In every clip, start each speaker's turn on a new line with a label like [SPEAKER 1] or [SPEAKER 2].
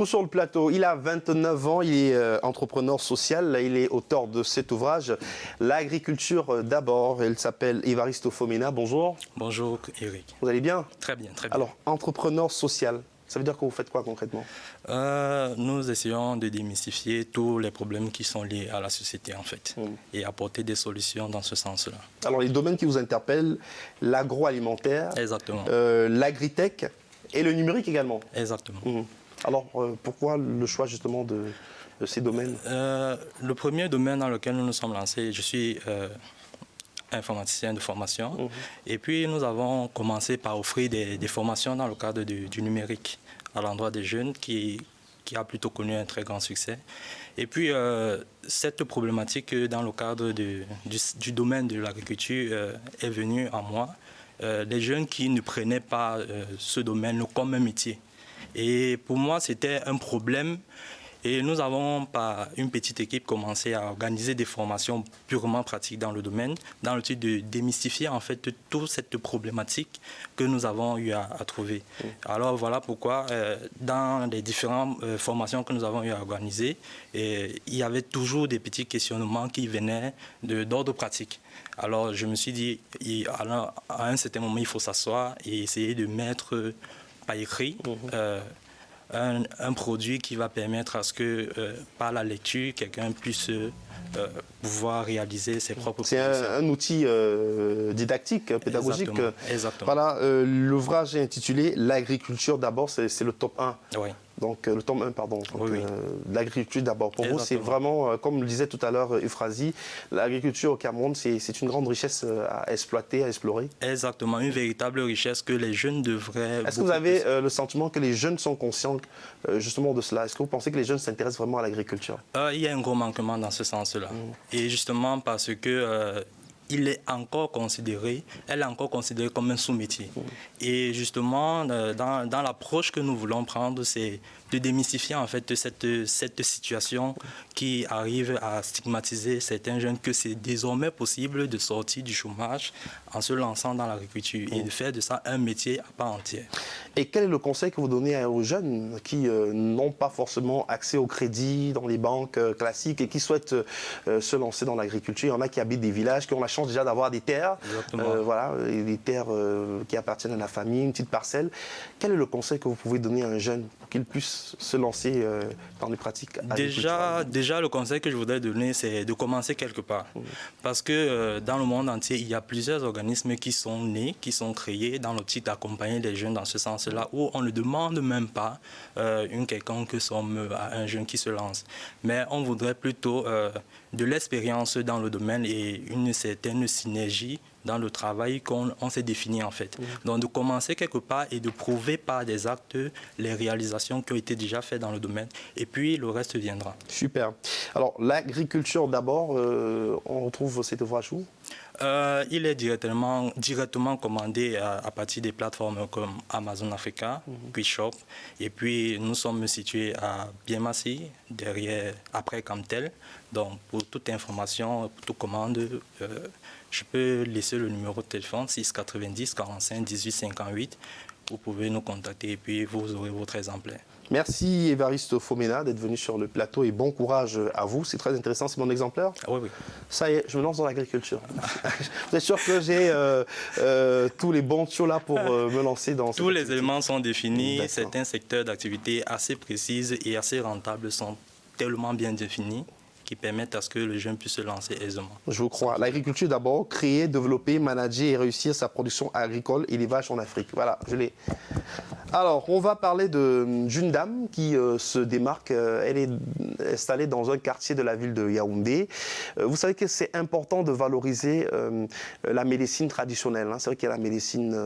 [SPEAKER 1] Sur le plateau, il a 29 ans, il est entrepreneur social, il est auteur de cet ouvrage, L'agriculture d'abord. Il s'appelle Évariste Fomena. Bonjour.
[SPEAKER 2] Bonjour Eric.
[SPEAKER 1] Vous allez bien?
[SPEAKER 2] Très bien, très bien.
[SPEAKER 1] Alors, entrepreneur social, ça veut dire que vous faites quoi concrètement?
[SPEAKER 2] Nous essayons de démystifier tous les problèmes qui sont liés à la société en fait et apporter des solutions dans ce sens-là. Alors,
[SPEAKER 1] les domaines qui vous interpellent, l'agroalimentaire, l'agritech et le numérique également.
[SPEAKER 2] Exactement.
[SPEAKER 1] Alors, pourquoi le choix justement de ces domaines?
[SPEAKER 2] Le premier domaine dans lequel nous nous sommes lancés, je suis informaticien de formation. Et puis, nous avons commencé par offrir des formations dans le cadre du numérique à l'endroit des jeunes qui a plutôt connu un très grand succès. Et puis, cette problématique dans le cadre du domaine de l'agriculture est venue à moi. Les jeunes qui ne prenaient pas ce domaine comme un métier. Et pour moi, c'était un problème. Et nous avons, par une petite équipe, commencé à organiser des formations purement pratiques dans le domaine, dans le but de démystifier en fait toute cette problématique que nous avons eu à trouver. Alors voilà pourquoi, dans les différentes formations que nous avons eu à organiser, il y avait toujours des petits questionnements qui venaient d'ordre pratique. Alors je me suis dit, à un certain moment, il faut s'asseoir et essayer de mettre par écrit un produit qui va permettre à ce que, par la lecture, quelqu'un puisse pouvoir réaliser ses propres
[SPEAKER 1] C'est un outil didactique, pédagogique.
[SPEAKER 2] Exactement.
[SPEAKER 1] Voilà, l'ouvrage est intitulé « L'agriculture d'abord », c'est le top 1.
[SPEAKER 2] Oui.
[SPEAKER 1] Donc, le tome 1, pardon. L'agriculture d'abord. Pour vous, c'est vraiment, comme le disait tout à l'heure Euphrasie, l'agriculture au Cameroun, c'est une grande richesse à exploiter, à explorer.
[SPEAKER 2] Exactement, une véritable richesse que les jeunes devraient...
[SPEAKER 1] Est-ce que vous avez le sentiment que les jeunes sont conscients justement de cela? Est-ce que vous pensez que les jeunes s'intéressent vraiment à l'agriculture?
[SPEAKER 2] Il y a un gros manquement dans ce sens-là. Et justement parce que... elle est encore considérée comme un sous-métier. Et justement, dans l'approche que nous voulons prendre, c'est de démystifier en fait cette situation qui arrive à stigmatiser certains jeunes, que c'est désormais possible de sortir du chômage en se lançant dans l'agriculture et de faire de ça un métier à part entière.
[SPEAKER 1] Et quel est le conseil que vous donnez aux jeunes qui n'ont pas forcément accès au crédit dans les banques classiques et qui souhaitent se lancer dans l'agriculture? Il y en a qui habitent des villages, qui ont la chance déjà d'avoir des terres, voilà, des terres qui appartiennent à la famille, une petite parcelle. Quel est le conseil que vous pouvez donner à un jeune pour qu'il puisse se lancer dans les pratiques agriculturales?
[SPEAKER 2] Déjà, le conseil que je voudrais donner, c'est de commencer quelque part. Parce que dans le monde entier, il y a plusieurs organismes qui sont nés, qui sont créés dans l'optique d'accompagner les jeunes dans ce sens-là, où on ne demande même pas une quelconque somme à un jeune qui se lance. Mais on voudrait plutôt de l'expérience dans le domaine et une certaine synergie dans le travail qu'on s'est défini en fait. Donc de commencer quelque part et de prouver par des actes les réalisations qui ont été déjà faites dans le domaine et puis le reste viendra.
[SPEAKER 1] Super. Alors l'agriculture d'abord, on retrouve cet ouvrage où?
[SPEAKER 2] Il est directement commandé à partir des plateformes comme Amazon Africa, QuickShop. Et puis, nous sommes situés à Biémassi, après Camtel. Donc, pour toute information, pour toute commande, je peux laisser le numéro de téléphone 690 45 18 58. Vous pouvez nous contacter et puis vous aurez votre exemplaire.
[SPEAKER 1] Merci Évariste Fomena d'être venu sur le plateau et bon courage à vous. C'est très intéressant, c'est mon exemplaire.
[SPEAKER 2] Oui, oui.
[SPEAKER 1] Ça y est, je me lance dans l'agriculture. Vous êtes sûr que j'ai tous les bons tuyaux là pour me lancer dans
[SPEAKER 2] Tous les éléments sont définis. Certains secteurs d'activité assez précises et assez rentables sont tellement bien définis qui permettent à ce que le jeune puisse se lancer aisément.
[SPEAKER 1] Je vous crois. L'agriculture d'abord, créer, développer, manager et réussir sa production agricole et élevage en Afrique. Voilà, je l'ai. Alors, on va parler d'une dame qui se démarque. Elle est installée dans un quartier de la ville de Yaoundé. Vous savez que c'est important de valoriser la médecine traditionnelle. Hein. C'est vrai qu'il y a la médecine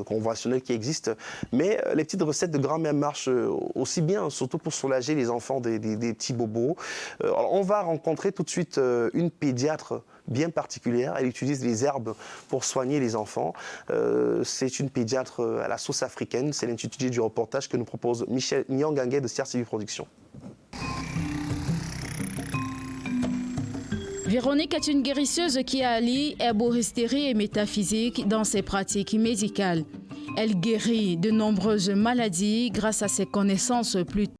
[SPEAKER 1] conventionnelle qui existe, mais les petites recettes de grand-mère marchent aussi bien, surtout pour soulager les enfants des petits bobos. Alors, on va rencontrer tout de suite une pédiatre bien particulière. Elle utilise les herbes pour soigner les enfants. C'est une pédiatre à la sauce africaine. C'est l'intitulé du reportage que nous propose Michel Nyangangué de CRCV Production.
[SPEAKER 3] Véronique est une guérisseuse qui allie herboristerie et métaphysique dans ses pratiques médicales. Elle guérit de nombreuses maladies grâce à ses connaissances plus